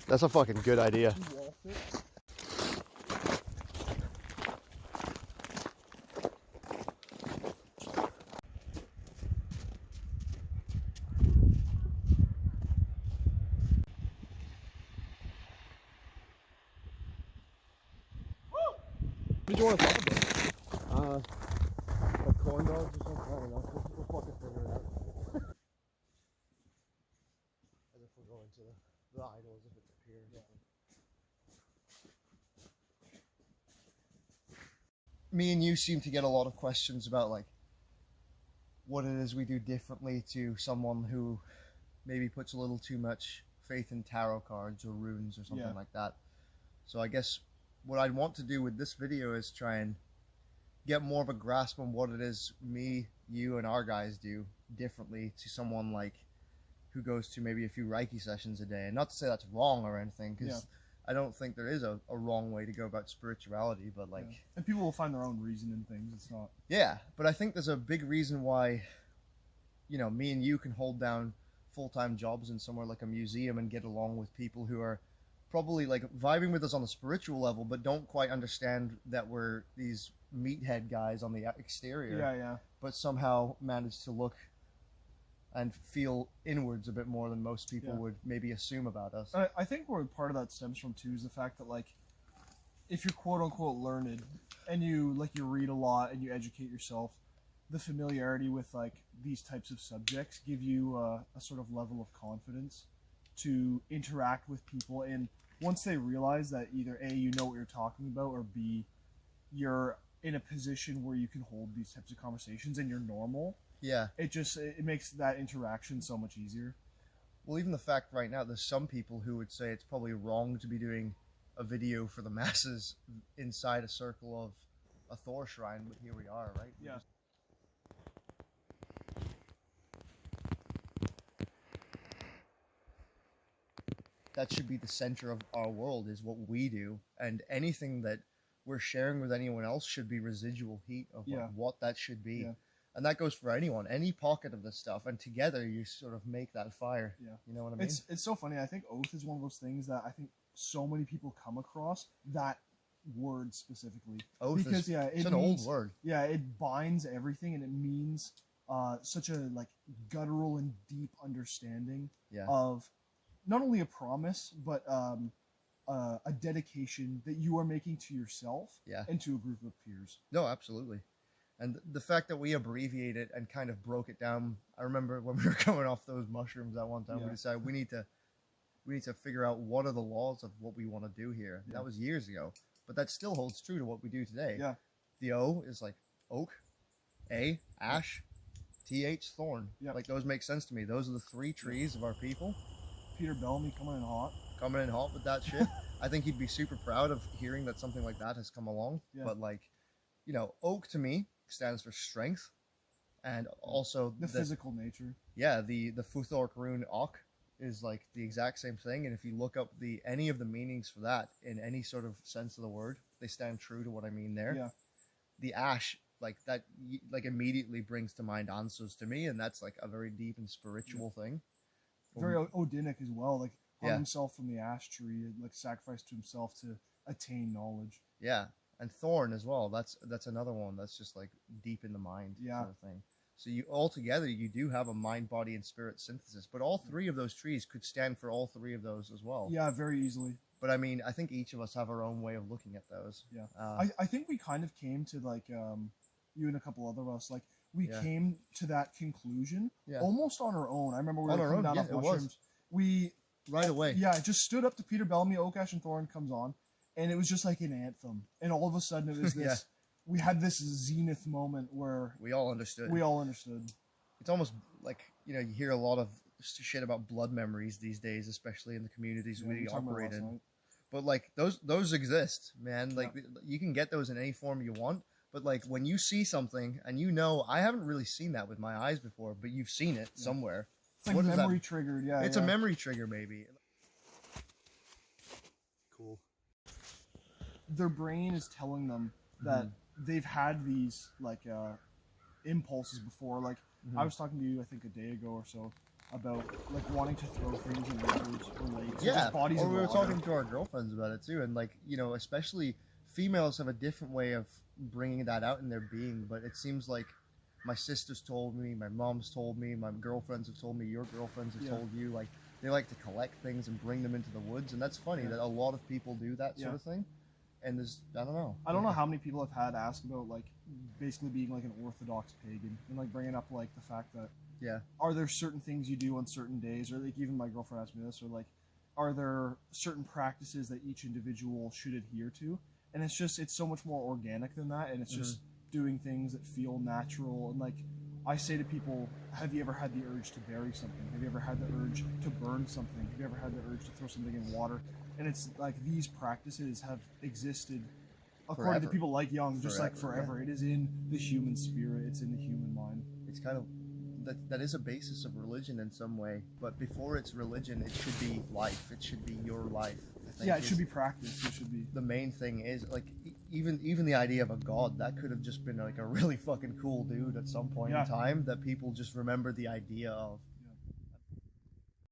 That's a fucking good idea. What did you want to talk about? Like corn dogs or something? I don't know. We'll fucking figure it out. As if we're going to the idols, if it's up here. Yeah. Me and you seem to get a lot of questions about like what it is we do differently to someone who maybe puts a little too much faith in tarot cards or runes or something like that. So I guess what I'd want to do with this video is try and get more of a grasp on what it is me, you, and our guys do differently to someone like who goes to maybe a few Reiki sessions a day. And not to say that's wrong or anything, because I don't think there is a wrong way to go about spirituality, but like... Yeah. And people will find their own reason in things, it's not... Yeah, but I think there's a big reason why, you know, me and you can hold down full-time jobs in somewhere like a museum and get along with people who are probably like vibing with us on a spiritual level, but don't quite understand that we're these meathead guys on the exterior. Yeah. But somehow manage to look and feel inwards a bit more than most people would maybe assume about us. I think where part of that stems from too is the fact that like, if you're quote unquote learned and you read a lot and you educate yourself, the familiarity with like these types of subjects give you a sort of level of confidence to interact with people, and once they realize that either A, you know what you're talking about, or B, you're in a position where you can hold these types of conversations and you're normal, it makes that interaction so much easier. Well, even the fact right now there's some people who would say it's probably wrong to be doing a video for the masses inside a circle of a Thor shrine, but here we are, right? Yeah. That should be the center of our world, is what we do, and anything that we're sharing with anyone else should be residual heat of like what that should be. Yeah. And that goes for anyone, any pocket of this stuff, and together you sort of make that fire. Yeah. You know what I mean? It's so funny. I think oath is one of those things that I think so many people come across, that word specifically. Oath because, it's an old word. Yeah, it binds everything, and it means such a like guttural and deep understanding of not only a promise, but a dedication that you are making to yourself and to a group of peers. No, absolutely. And the fact that we abbreviate it and kind of broke it down, I remember when we were coming off those mushrooms that one time, we decided we need to figure out what are the laws of what we want to do here. That was years ago, but that still holds true to what we do today. Yeah. The O is like oak, A, ash, TH, thorn. Yeah. Like those make sense to me. Those are the three trees of our people. Peter Bellamy coming in hot. Coming in hot with that shit. I think he'd be super proud of hearing that something like that has come along. Yeah. But like, you know, oak to me stands for strength, and also the physical nature. Yeah, the Futhorc rune Ok is like the exact same thing, and if you look up any of the meanings for that in any sort of sense of the word, they stand true to what I mean there. Yeah. The ash, like that, like immediately brings to mind answers to me, and that's like a very deep and spiritual thing. Very Odinic as well, like hung himself from the ash tree, like sacrificed to himself to attain knowledge. Yeah, and thorn as well. That's another one that's just like deep in the mind sort of thing. So you all together, you do have a mind, body, and spirit synthesis. But all three of those trees could stand for all three of those as well. Yeah, very easily. But I mean, I think each of us have our own way of looking at those. Yeah, I think we kind of came to like you and a couple other of us like. We came to that conclusion almost on our own. I remember we were coming down off mushrooms. We right away. Yeah, just stood up to Peter Bellamy, Oak, Ash, and Thorn comes on, and it was just like an anthem. And all of a sudden, it was this. We had this zenith moment where we all understood. It's almost like, you know, you hear a lot of shit about blood memories these days, especially in the communities we operate in. But like those exist, man. Like you can get those in any form you want. But like when you see something and you know, I haven't really seen that with my eyes before, but you've seen it somewhere. It's like memory triggered, It's a memory trigger, maybe. Cool. Their brain is telling them that they've had these like impulses before. Like I was talking to you, I think a day ago or so, about like wanting to throw things in rivers or lakes. Or Yeah, just bodies or of we were water. talking to our girlfriends about it too, and like, you know, especially females have a different way of bringing that out in their being, but it seems like my sisters told me, my mom's told me, my girlfriends have told me, your girlfriends have Yeah. told you, like, they like to collect things and bring them into the woods, and that's funny Yeah. that a lot of people do that sort Yeah. of thing, and there's, I don't know. I don't know how many people have had ask about like basically being like an Orthodox pagan and like bringing up like the fact that Yeah. are there certain things you do on certain days, or like even my girlfriend asked me this, or like are there certain practices that each individual should adhere to? And it's just it's so much more organic than that, and it's just doing things that feel natural. And like I say to people, have you ever had the urge to bury something? Have you ever had the urge to burn something? Have you ever had the urge to throw something in water? And it's like these practices have existed according to Forever. people like Jung, just like Forever, forever. It is in the human spirit. It's in the human mind. It's kind of, that is a basis of religion in some way, but before it's religion, it should be life. It should be your life. I think Yeah, it is- should be practiced. It should be. The main thing is like even the idea of a god, that could have just been like a really fucking cool dude at some point Yeah. in time that people just remember the idea of.